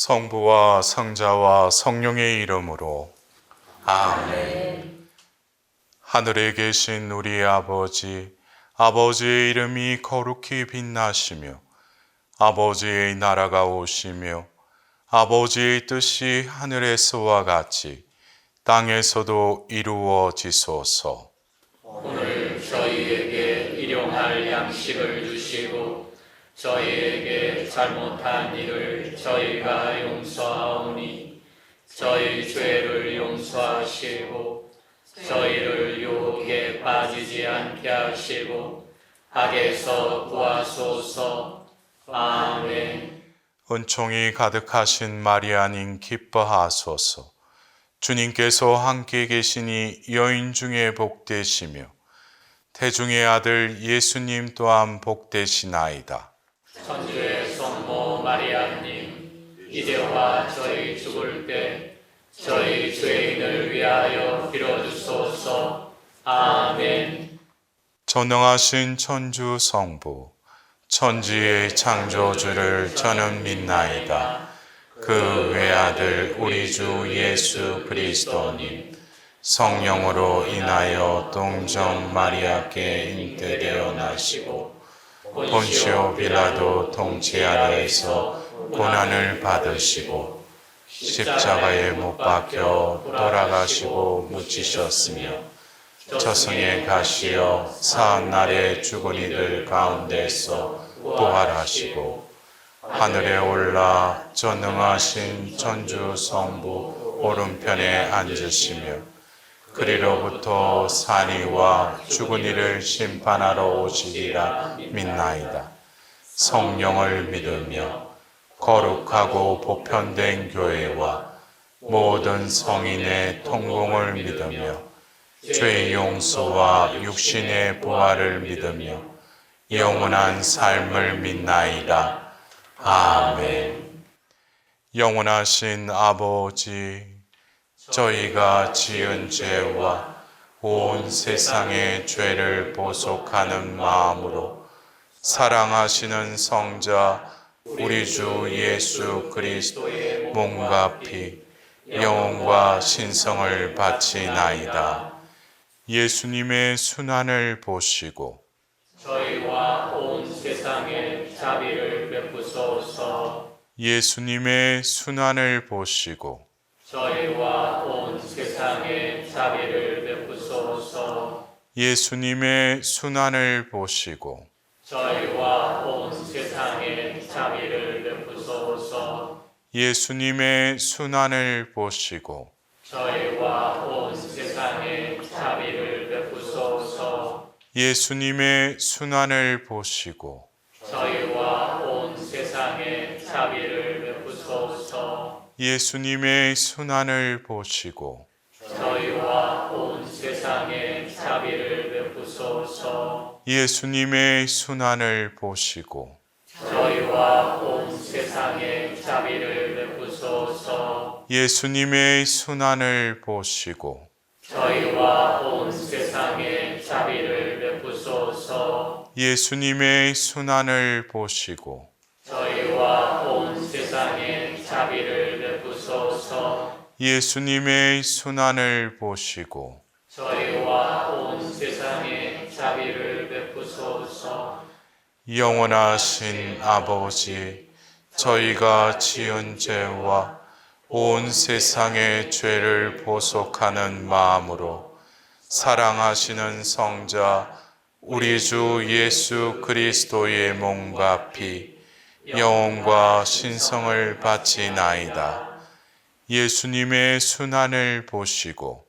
성부와 성자와 성령의 이름으로 아멘. 하늘에 계신 우리 아버지, 아버지의 이름이 거룩히 빛나시며 아버지의 나라가 오시며 아버지의 뜻이 하늘에서와 같이 땅에서도 이루어지소서. 오늘 저희에게 일용할 양식을 주시고 저희에게 잘못한 일을 저희가 용서하오니 저희 죄를 용서하시고 저희를 유혹에 빠지지 않게 하시고 악에서 구하소서. 아멘. 은총이 가득하신 마리아님 기뻐하소서. 주님께서 함께 계시니 여인 중에 복되시며 태중의 아들 예수님 또한 복되시나이다. 천주의 성모 마리아님, 이제와 저희 죽을 때 저희 죄인을 위하여 빌어주소서. 아멘. 전능하신 천주 성부, 천지의 창조주를 저는 믿나이다. 그 외아들 우리 주 예수 그리스도님, 성령으로 인하여 동정 마리아께 잉태되어 나시고 본시오 빌라도 통치 아래에서 고난을 받으시고 십자가에 못 박혀 돌아가시고 묻히셨으며 저승에 가시어 사한날에 죽은 이들 가운데서 부활하시고 하늘에 올라 전능하신 천주 성부 오른편에 앉으시며 그리로부터 산이와 죽은 이를 심판하러 오시리라 믿나이다. 성령을 믿으며 거룩하고 보편된 교회와 모든 성인의 통공을 믿으며 죄의 용서와 육신의 부활을 믿으며 영원한 삶을 믿나이다. 아멘. 영원하신 아버지, 저희가 지은 죄와 온 세상의 죄를 보속하는 마음으로 사랑하시는 성자 우리 주 예수 그리스도의 몸과 피, 영혼과 신성을 바치나이다. 예수님의 순환을 보시고 저희와 온 세상에 자비를 베푸소서. 예수님의 순환을 보시고 저희와 온 세상에 자비를 베푸소서. 예수님의 순환을 보시고 저희와 온 세상에 자비를 베푸소서. 예수님의 순환을 보시고 저희와 온 세상에 자비를 베푸소서. 예수님의 순환을 보시고 저희와 온 세상에 자비를 베푸소서. 예수님의 순환을 보시고 저희와 온 세상에 자비를 베푸소서. 예수님의 순환을 보시고 저희와 온 세상에 자비를 베푸소서. 예수님의 순환을 보시고 저희와 온 세상에 자비를 베푸소서. 예수님의 순환을 보시고 저희와 온 세상에 자비를 베푸소서. 예수님의 순환을 보시고 저희와 온 세상에 자비를 베푸소서. 영원하신 아버지, 저희가 지은 죄와 온 세상의 죄를 보속하는 마음으로 사랑하시는 성자 우리 주 예수 그리스도의 몸과 피, 영혼과 신성을 바치나이다. 예수님의 순환을 보시고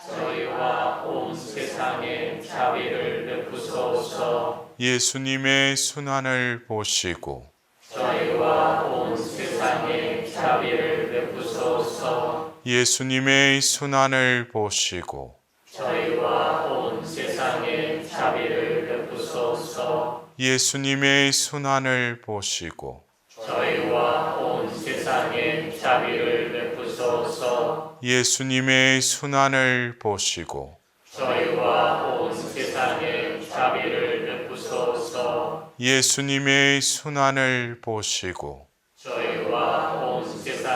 저희와 온 세상에 자비를 베푸소서. 예수님의 순환을 보시고 저희와 온 세상에 자비를 베푸소서. 예수님의 순환을 보시고 저희와 온 세상에 자비를 베푸소서. 예수님의 순환을 보시고 저희와 온 세상에 자비를 베푸소서. 예수님의 순환을 보시고 저희와 온 세상에 자비를 베푸소서. 예수님의 순환을 보시고 저희와 온 세상에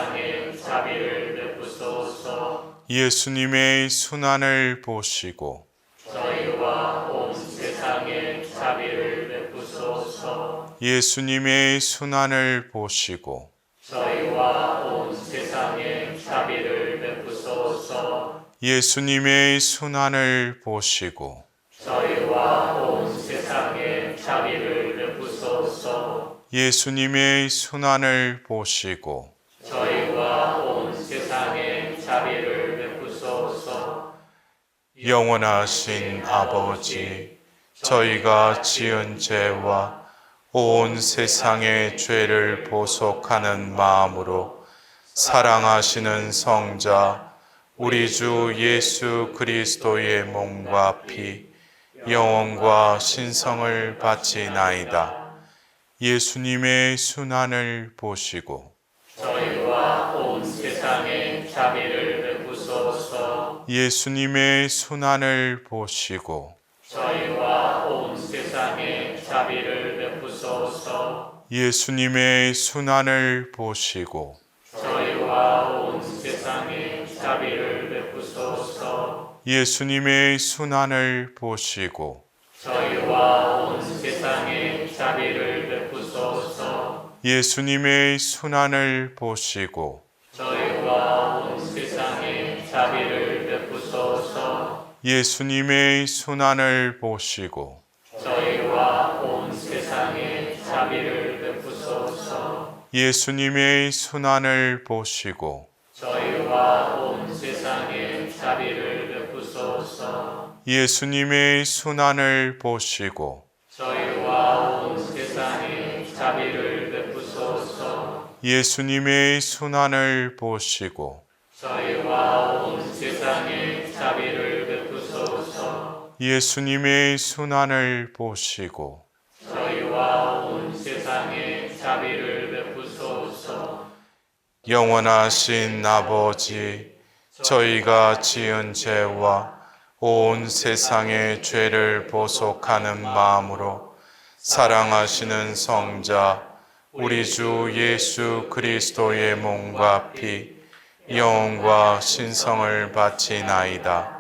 예수님의 순환을 보시고 저희와 온 세상에 자비를 베푸소서. 예수님의 순환을 보시고 저희와 온 세상에 자비를 베푸소서. 예수님의 순환을 보시고 저희와 온 세상에 자비를 베푸소서. 예수님의 순환을 보시고 저희와 온 세상에 자비를 베푸소서. 영원하신 아버지, 저희가 지은 죄와 온 세상의 죄를 보속하는 마음으로 사랑하시는 성자 우리 주 예수 그리스도의 몸과 피, 영혼과 신성을 바치나이다. 예수님의 순환을 보시고 저희와 온 세상에 자비를 베푸소서. 예수님의 순환을 보시고 저희와 온 세상에 자비를 베푸소서. 예수님의 순환을 보시고 저희와 온 세상에 자비를 베푸소서. 예수님의 순환을 보시고 저희와 온 세상에 자비를 베푸소서. 예수님의 순환을 보시고 저희와 온 세상에 자비를 베푸소서. 예수님의 순환을 보시고 저희와 온 세상에 자비를 베푸소서. 예수님의 순환을 보시고 저희와 온 세상에 자비를 베푸소서. 예수님의 순환을 보시고 저희와 온 세상에 자비를 베푸소서. 예수님의 순환을 보시고 저희와 온 세상에 자비를 베푸소서. 예수님의 순환을 보시고 저희와 온 세상에 자비를 베푸소서. 영원하신 아버지, 저희가 지은 죄와 온 세상의 죄를 보속하는 마음으로 사랑하시는 성자 우리 주 예수 그리스도의 몸과 피, 영혼과 신성을 바치나이다.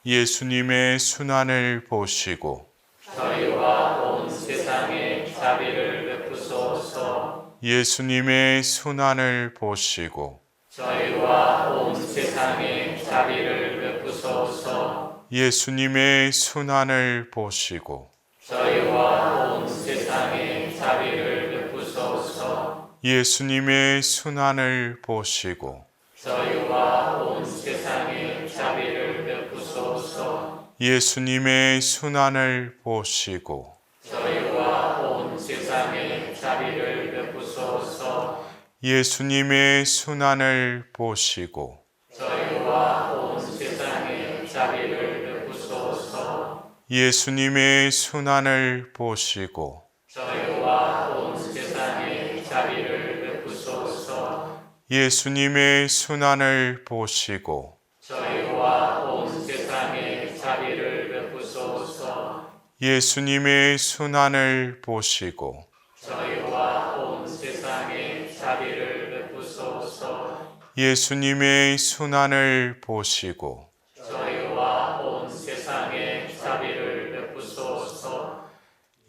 예수님의 순환을 보시고 저희와 온 세상에 자비를 베푸소서. 예수님의 순환을 보시고 저희와 온 세상에 자비를 베푸소서. 예수님의 순환을 보시고 저희와 온 세상에 자비를 베푸소서. 예수님의 순환을 보시고 저희와 온 세상에 자비를 베푸소서. 예수님의 순환을 보시고 저희와 온 세상에 자비를 베푸소서. 예수님의 순환을 보시고 저희와 온 세상에 자비를 베푸소서. 예수님의 순환을 보시고 저희와 온 세상에 자비를 베푸소서. 예수님의 순환을 보시고 저희와 온 세상에 자비를 베푸소서. 예수님의 순환을 보시고 저희와 온 세상에 자비를 베푸소서. 예수님의 순환을 보시고 저희와 온 세상에 자비를 베푸소서.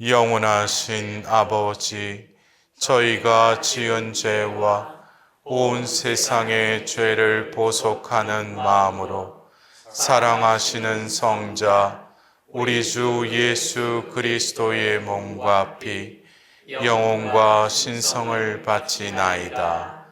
영원하신 아버지, 저희가 지은 죄와 온 세상의 죄를 보속하는 마음으로 사랑하시는 성자 우리 주 예수 그리스도의 몸과 피, 영혼과 신성을 바치나이다.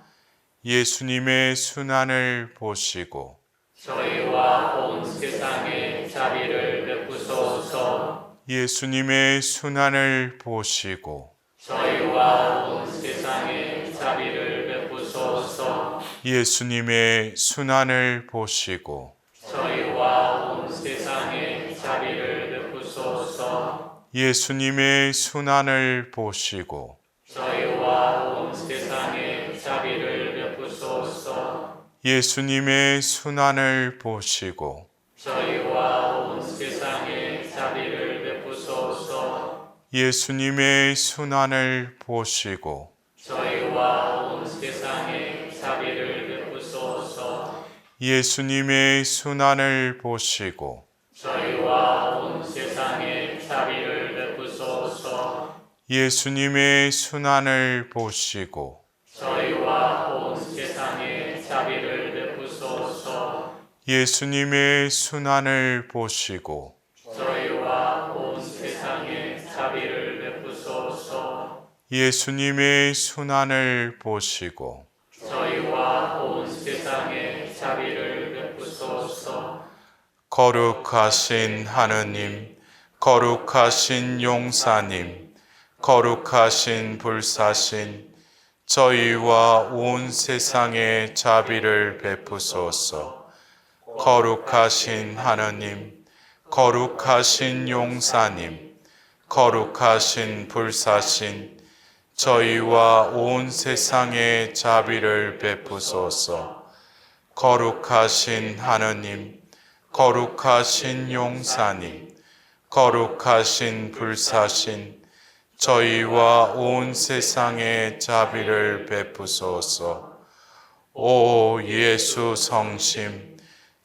예수님의 순환을 보시고 저희와 온 세상에 자비를 베푸소서. 예수님의 순환을 보시고 저희와 온 세상에 자비를 베푸소서. 예수님의 순환을 보시고 저희와 온 세상에 자비를 베푸소서. 예수님의 순환을 보시고 저희와 온 세상에 자비를 베푸소서. 예수님의 순환을 보시고 저희와 온 세상에 자비를 베푸소서. 예수님의 순환을 보시고 저희와 온 세상에 자비를 베푸소서. 예수님의 순환을 보시고 저희와 온 세상에 자비를 베푸소서. 예수님의 순환을 보시고 저희와 온 세상에 자비를 베푸소서. 예수님의 순환을 보시고 저희와 온 세상에 자비를 베푸소서. 예수님의 순환을 보시고 저희와 온 세상에 자비를 베푸소서. 거룩하신 하느님, 거룩하신 용사님, 거룩하신 불사신, 저희와 온 세상에 자비를 베푸소서. 거룩하신 하느님, 거룩하신 용사님, 거룩하신 불사신, 저희와 온 세상에 자비를 베푸소서. 거룩하신 하느님, 거룩하신 용사님, 거룩하신 불사신, 저희와 온 세상에 자비를 베푸소서. 오 예수 성심,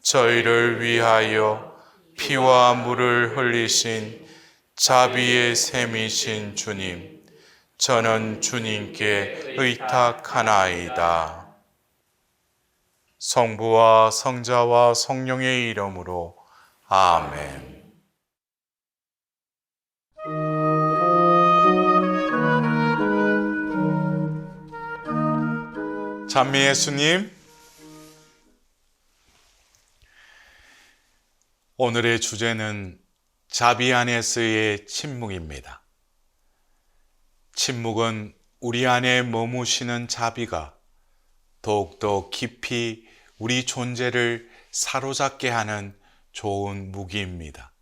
저희를 위하여 피와 물을 흘리신 자비의 샘이신 주님, 저는 주님께 의탁하나이다. 성부와 성자와 성령의 이름으로 아멘. 찬미 예수님, 오늘의 주제는 자비 안에서의 침묵입니다. 침묵은 우리 안에 머무시는 자비가 더욱더 깊이 우리 존재를 사로잡게 하는 좋은 무기입니다.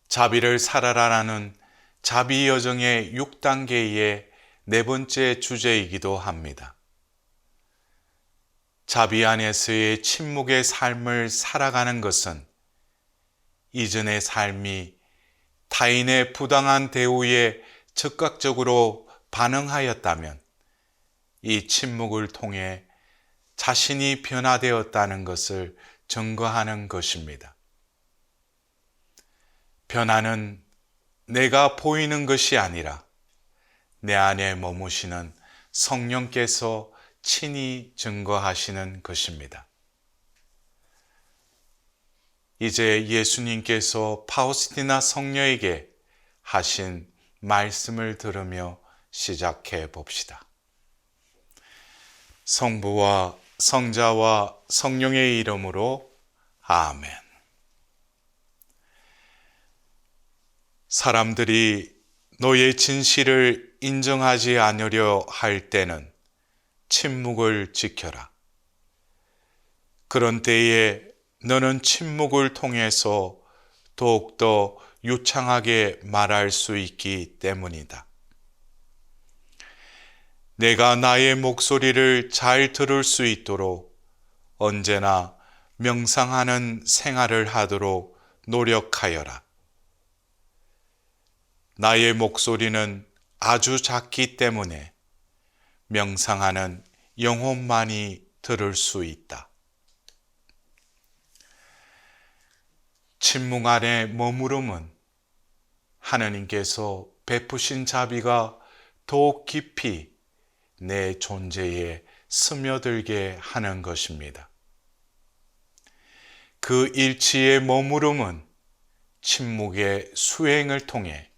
자비를 살아라라는 자비 여정의 6단계의 네 번째 주제이기도 합니다. 자비 안에서의 침묵의 삶을 살아가는 것은 이전의 삶이 타인의 부당한 대우에 즉각적으로 반응하였다면 이 침묵을 통해 자신이 변화되었다는 것을 증거하는 것입니다. 변화는 내가 보이는 것이 아니라 내 안에 머무시는 성령께서 친히 증거하시는 것입니다. 이제 예수님께서 파우스티나 성녀에게 하신 말씀을 들으며 시작해 봅시다. 성부와 성자와 성령의 이름으로 아멘. 사람들이 너의 진실을 인정하지 않으려 할 때는 침묵을 지켜라. 그런 때에 너는 침묵을 통해서 더욱더 유창하게 말할 수 있기 때문이다. 내가 나의 목소리를 잘 들을 수 있도록 언제나 명상하는 생활을 하도록 노력하여라. 나의 목소리는 아주 작기 때문에 명상하는 영혼만이 들을 수 있다. 침묵 안에 머무름은 하느님께서 베푸신 자비가 더욱 깊이 내 존재에 스며들게 하는 것입니다. 그 일치의 머무름은 침묵의 수행을 통해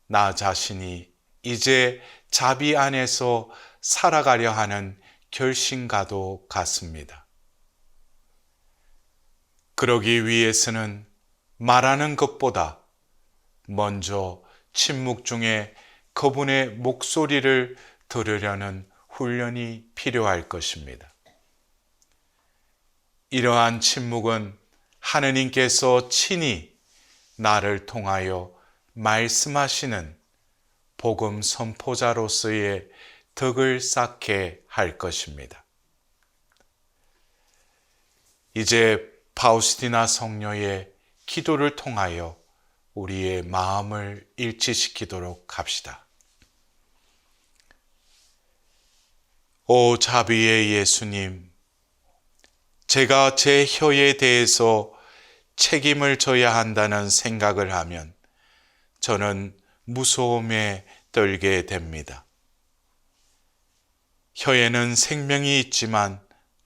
나 자신이 이제 자비 안에서 살아가려 하는 결심과도 같습니다. 그러기 위해서는 말하는 것보다 먼저 침묵 중에 그분의 목소리를 들으려는 훈련이 필요할 것입니다. 이러한 침묵은 하느님께서 친히 나를 통하여 말씀하시는 복음 선포자로서의 덕을 쌓게 할 것입니다. 이제 파우스티나 성녀의 기도를 통하여 우리의 마음을 일치시키도록 합시다. 오 자비의 예수님, 제가 제 혀에 대해서 책임을 져야 한다는 생각을 하면 저는 무서움에 떨게 됩니다. 혀에는 생명이 있지만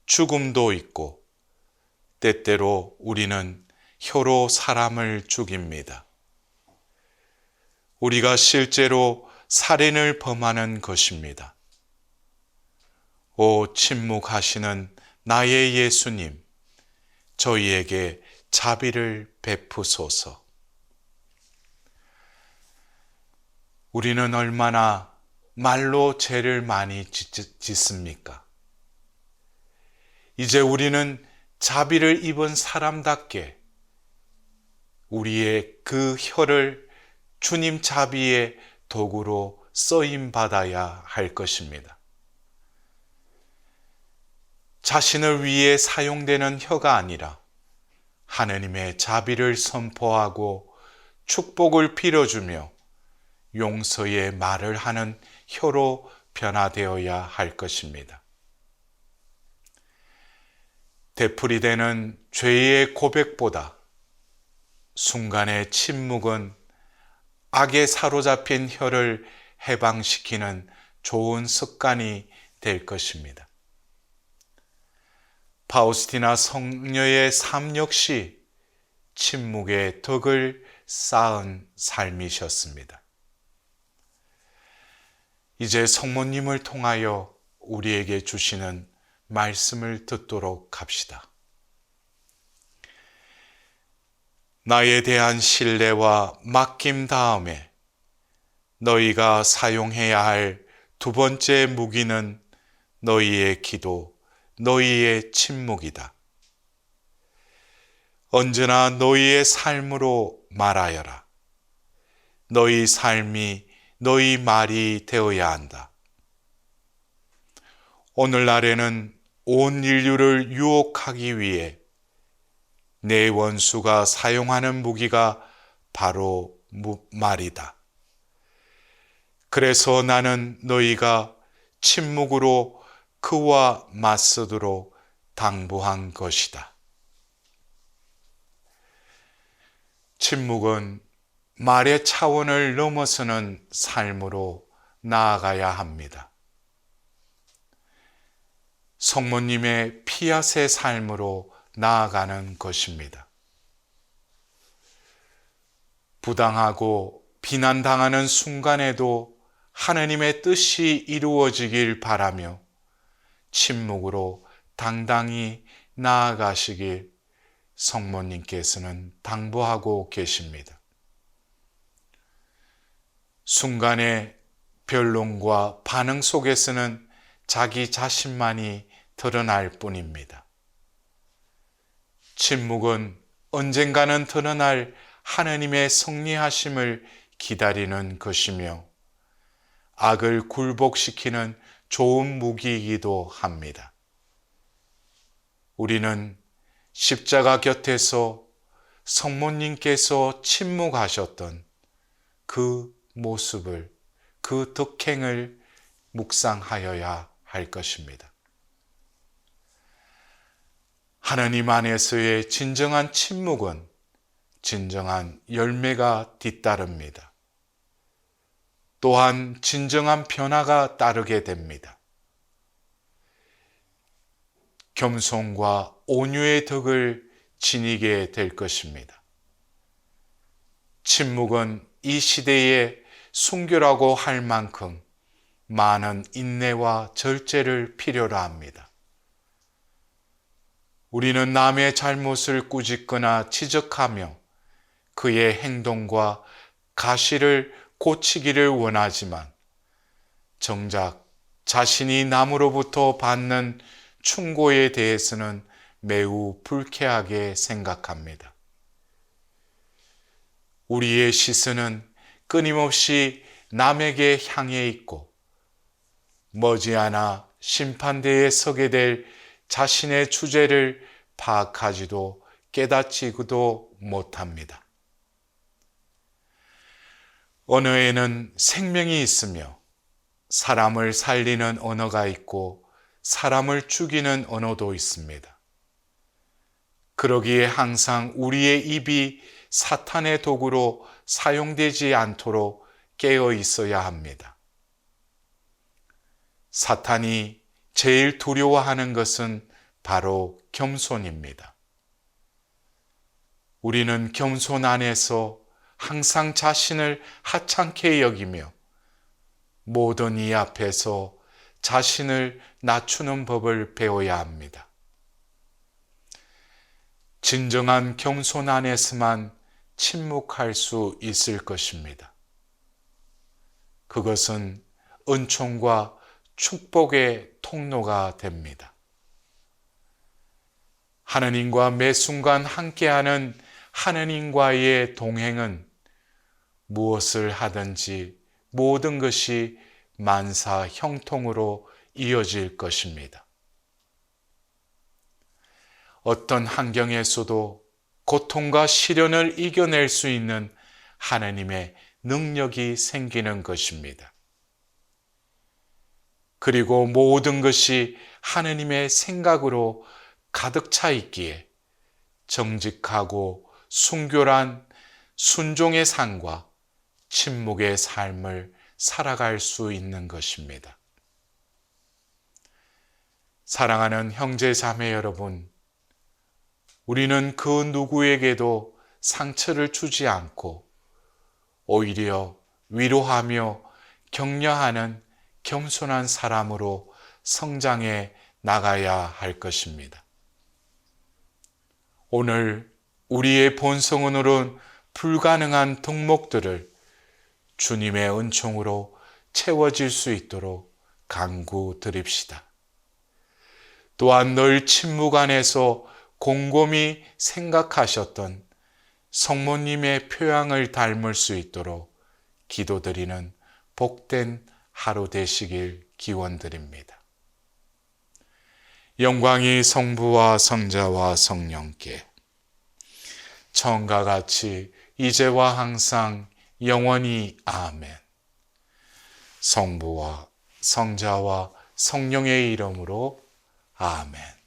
죽음도 있고 때때로 우리는 혀로 사람을 죽입니다. 우리가 실제로 살인을 범하는 것입니다. 오 침묵하시는 나의 예수님, 저희에게 자비를 베푸소서. 우리는 얼마나 말로 죄를 많이 짓습니까? 이제 우리는 자비를 입은 사람답게 우리의 그 혀를 주님 자비의 도구로 쓰임받아야 할 것입니다. 자신을 위해 사용되는 혀가 아니라 하느님의 자비를 선포하고 축복을 빌어주며 용서의 말을 하는 혀로 변화되어야 할 것입니다. 되풀이되는 죄의 고백보다 순간의 침묵은 악에 사로잡힌 혀를 해방시키는 좋은 습관이 될 것입니다. 파우스티나 성녀의 삶 역시 침묵의 덕을 쌓은 삶이셨습니다. 이제 성모님을 통하여 우리에게 주시는 말씀을 듣도록 합시다. 나에 대한 신뢰와 맡김 다음에 너희가 사용해야 할 두 번째 무기는 너희의 기도, 너희의 침묵이다. 언제나 너희의 삶으로 말하여라. 너희 삶이 너희 말이 되어야 한다. 오늘날에는 온 인류를 유혹하기 위해 내 원수가 사용하는 무기가 바로 말이다. 그래서 나는 너희가 침묵으로 그와 맞서도록 당부한 것이다. 침묵은 말의 차원을 넘어서는 삶으로 나아가야 합니다. 성모님의 피앗의 삶으로 나아가는 것입니다. 부당하고 비난당하는 순간에도 하느님의 뜻이 이루어지길 바라며 침묵으로 당당히 나아가시길 성모님께서는 당부하고 계십니다. 순간의 변론과 반응 속에서는 자기 자신만이 드러날 뿐입니다. 침묵은 언젠가는 드러날 하느님의 섭리하심을 기다리는 것이며 악을 굴복시키는 좋은 무기이기도 합니다. 우리는 십자가 곁에서 성모님께서 침묵하셨던 그 모습을, 그 덕행을 묵상하여야 할 것입니다. 하나님 안에서의 진정한 침묵은 진정한 열매가 뒤따릅니다. 또한 진정한 변화가 따르게 됩니다. 겸손과 온유의 덕을 지니게 될 것입니다. 침묵은 이 시대에 순교라고 할 만큼 많은 인내와 절제를 필요로 합니다. 우리는 남의 잘못을 꾸짖거나 지적하며 그의 행동과 가시를 고치기를 원하지만 정작 자신이 남으로부터 받는 충고에 대해서는 매우 불쾌하게 생각합니다. 우리의 시선은 끊임없이 남에게 향해 있고 머지않아 심판대에 서게 될 자신의 주제를 파악하지도 깨닫지도 못합니다. 언어에는 생명이 있으며 사람을 살리는 언어가 있고 사람을 죽이는 언어도 있습니다. 그러기에 항상 우리의 입이 사탄의 도구로 사용되지 않도록 깨어 있어야 합니다. 사탄이 제일 두려워하는 것은 바로 겸손입니다. 우리는 겸손 안에서 항상 자신을 하찮게 여기며 모든 이 앞에서 자신을 낮추는 법을 배워야 합니다. 진정한 겸손 안에서만 침묵할 수 있을 것입니다. 그것은 은총과 축복의 통로가 됩니다. 하느님과 매 순간 함께하는 하느님과의 동행은 무엇을 하든지 모든 것이 만사 형통으로 이어질 것입니다. 어떤 환경에서도 고통과 시련을 이겨낼 수 있는 하느님의 능력이 생기는 것입니다. 그리고 모든 것이 하느님의 생각으로 가득 차 있기에 정직하고 순결한 순종의 삶과 침묵의 삶을 살아갈 수 있는 것입니다. 사랑하는 형제 자매 여러분, 우리는 그 누구에게도 상처를 주지 않고 오히려 위로하며 격려하는 겸손한 사람으로 성장해 나가야 할 것입니다. 오늘 우리의 본성으로는 불가능한 덕목들을 주님의 은총으로 채워질 수 있도록 간구 드립시다. 또한 늘 침묵 안에서 곰곰이 생각하셨던 성모님의 표양을 닮을 수 있도록 기도드리는 복된 하루 되시길 기원드립니다. 영광이 성부와 성자와 성령께 처음과 같이 이제와 항상 영원히 아멘. 성부와 성자와 성령의 이름으로 아멘.